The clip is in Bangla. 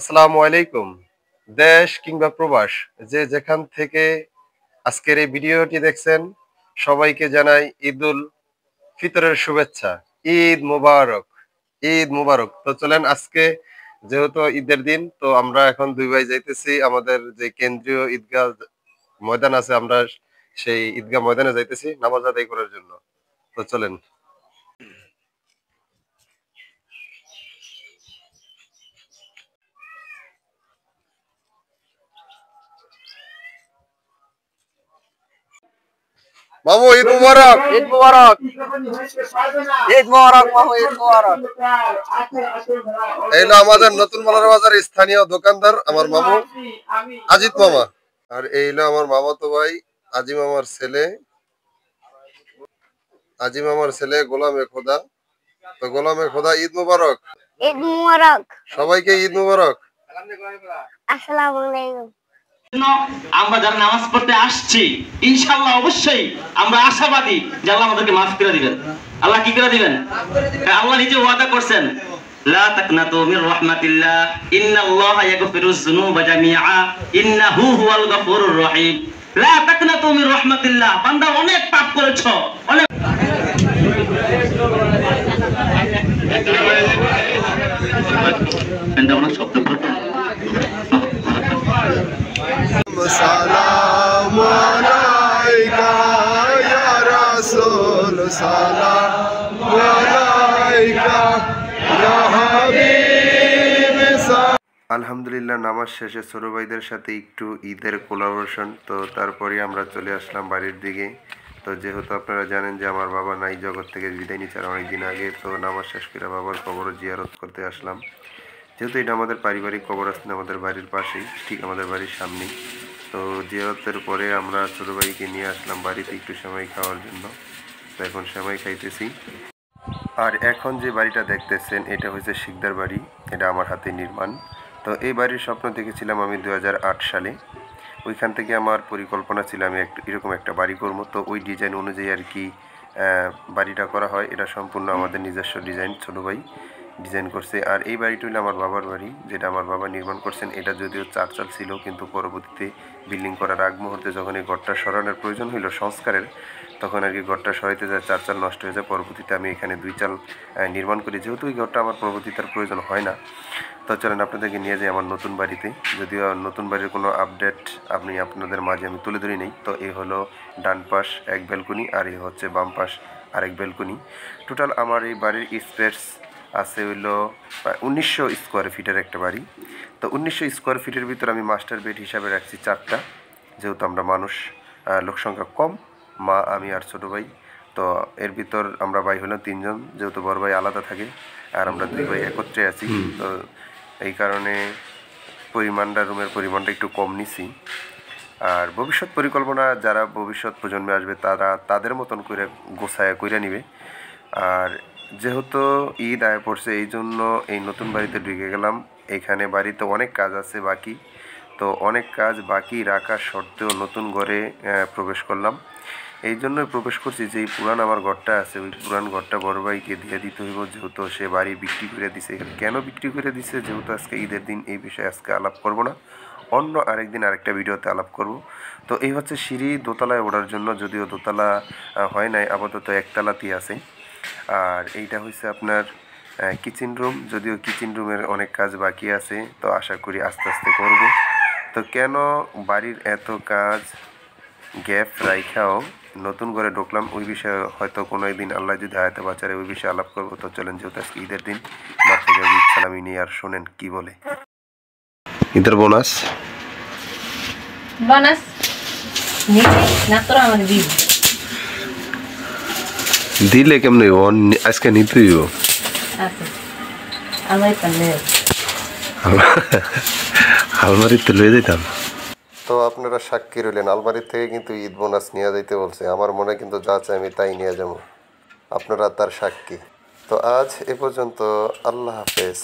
আসসালামু আলাইকুম। দেশ কিংবা প্রবাস যে যেখান থেকে আজকের এই ভিডিওটি দেখছেন সবাইকে জানাই ঈদুল ফিতরের শুভেচ্ছা। ঈদ মোবারক, ঈদ মোবারক। তো চলেন আজকে যেহেতু ঈদের দিন তো আমরা এখন দুই ভাই যাইতেছি আমাদের যে কেন্দ্রীয় ঈদগাহ ময়দান আছে আমরা সেই ঈদগাহ ময়দানে যাইতেছি নামাজ আদায় করার জন্য। তো চলেন। মামু ঈদ মুবারক। ঈদ মুবারক। ঈদ মুবারক মামু, ঈদ মুবারক। এই হলো আমাদের নতুন মালার বাজার স্থানীয় দোকানদার আমার মামু আজিত মামা। আর এই হলো আমার মামাতো ভাই আজি মামার ছেলে, আজি মামার ছেলে গোলামে খোদা। তো গোলামে খোদা ঈদ মুবারক। ঈদ মুবারক। সবাইকে ঈদ মুবারক। আসসালামু আলাইকুম। আমরা যারা নামাজ পড়তে আসছি ইনশাআল্লাহ অবশ্যই আমরা আশাবাদী যে আল্লাহ আমাদেরকে মাফ করে দিবেন। আল্লাহ কি করে দিবেন? আল্লাহ নিজে ওয়াদা করছেন, লা তাকনাতু মির রাহমাতিল্লাহ ইন্নাল্লাহা ইয়াগফিরুজ যুনুবা জামিআ ইন্নাহু হুয়াল গফুরুর রহিম। লা তাকনাতু মির রাহমাতিল্লাহ। বান্দা অনেক পাপ করেছো, অনেক অনেক শব্দ সালাম আলাইকা ইয়া রাসূল, সালাম আলাইকা ইয়া হাবিব। আলহামদুলিল্লাহ নামাজ শেষে ছোট ভাইদের সাথে একটু ঈদের কোলাবোরেশন। তো তারপরে আমরা চলে আসলাম বাড়ির দিকে। তো যেহেতু আপনারা জানেন যে আমার বাবা নাই, জগৎ থেকে বিদায় নিচ্ছে অনেকদিন আগে, তো নামাজ শেষ করে বাবার কবর জিয়ারত করতে আসলাম। যেহেতু এটা আমাদের পারিবারিক কবরস্থান, আমাদের বাড়ির পাশেই, ঠিক আমাদের বাড়ির সামনেই। তো জিয়ারতের পরে আমরা ছোটো ভাইকে নিয়ে আসলাম বাড়িতে একটু সেমাই খাওয়ার জন্য। তো এখন সেমাই খাইতেছি। আর এখন যে বাড়িটা দেখতেছেন এটা হচ্ছে শিকদার বাড়ি, এটা আমার হাতে নির্মাণ। তো এই বাড়ির স্বপ্ন দেখেছিলাম আমি 2008 সালে। ওইখান থেকে আমার পরিকল্পনা ছিল আমি এরকম একটা বাড়ি করবো। তো ওই ডিজাইন অনুযায়ী আর কি বাড়িটা করা হয়। এটা সম্পূর্ণ আমাদের নিজস্ব ডিজাইন, ছোটো ভাই ডিজাইন করছে। আর এই বাড়িটা হলো আমার বাবার বাড়ি, যেটা আমার বাবা নির্মাণ করছেন। এটা যদিও 4 চাল ছিল, কিন্তু পরবর্তীতে বিল্ডিং করার আগ মুহূর্তে যখন এই ঘরটা সরানোর প্রয়োজন হইল সংস্কারের, তখন আর কি ঘরটা সরাইতে যায় 4 চাল নষ্ট হয়ে যায়। পরবর্তীতে আমি এখানে 2 চাল নির্মাণ করি, যেহেতু এই ঘরটা আমার পরবর্তীতে আর প্রয়োজন হয় না। তো চলেন আপনাদেরকে নিয়ে যাই আমার নতুন বাড়িতে। যদিও নতুন বাড়ির কোনো আপডেট আপনাদের মাঝে আমি তুলে ধরি নেই। তো এই হলো ডান পাশ এক ব্যালকনি, আর এই হচ্ছে বাম পাশ আরেক ব্যালকনি। টোটাল আমার এই বাড়ির স্পেস আছে হইলো 1900 স্কোয়ার ফিটের একটা বাড়ি। তো 1900 স্কোয়ার ফিটের ভিতর আমি মাস্টার বেড হিসাবে রাখছি 4টা, যেহেতু আমরা মানুষ লোক সংখ্যা কম, মা আমি আর ছোটো ভাই। তো এর ভিতর আমরা ভাই হলো 3 জন, যেহেতু বড় ভাই আলাদা থাকে আর আমরা 2 ভাই একত্রে আছি। তো এই কারণে রুমের পরিমাণটা একটু কম নিছি। আর ভবিষ্যৎ পরিকল্পনা যারা ভবিষ্যৎ প্রজন্মে আসবে তারা তাদের মতন করে গোছায়া কইরা নিবে। আর যেহেতু ঈদ আয় পড়ছে এই জন্য এই নতুন বাড়িতে ঢুকে গেলাম। এখানে বাড়িতে অনেক কাজ আছে বাকি, তো অনেক কাজ বাকি রাখা সত্ত্বেও নতুন ঘরে প্রবেশ করলাম। এই জন্যই প্রবেশ করছি যে এই পুরান আমার ঘরটা আছে, ওই পুরান ঘরটা বড় ভাইকে দিয়ে দিতে হইব, যেহেতু সে বাড়ি বিক্রি করে দিছে। কেন বিক্রি করে দিছে, যেহেতু আজকে ঈদের দিন, এই বিষয়ে আজকে আলাপ করব না, অন্য আরেকদিন আরেকটা ভিডিওতে আলাপ করব। তো এই হচ্ছে সিঁড়ি দোতলায় ওঠার জন্য, যদিও দোতলা হয় নাই, আপাতত একতলাতেই আছে। আর এইটা হচ্ছে আপনার কিচেন রুম, যদিও কিচেন রুমের অনেক কাজ বাকি আছে, তো আশা করি আস্তে আস্তে করব। তো কেন বাড়ির এত কাজ গ্যাপ রাইখাও নতুন করে ঢুকলাম, ওই বিষয়ে হয়তো কোনো একদিন আল্লাহ যদি হায়াতে বাঁচারে ওই বিষয়ে আলাপ করবো। তো চলেন, যেহেতু আজকে ঈদের দিন, মার থেকে ঈদ সালামি নিয়ে আর শোনেন কি বলে। ঈদের বোনাস বোনাস না তোরা আমাকে দিবি দিলে কেমন আজকে নিতে দিব। আচ্ছা আমার পান্নে আলমারিতে লয়ে যেতাম। তো আপনারা সাক্ষী রইলেন, আলমারির থেকে কিন্তু ঈদ বোনাস নিয়ে যাইতে বলছে। আমার মনে কিন্তু যা চাই আমি তাই নিয়ে যাবো, আপনারা তার সাক্ষী। তো আজ এ পর্যন্ত, আল্লাহ হাফেজ।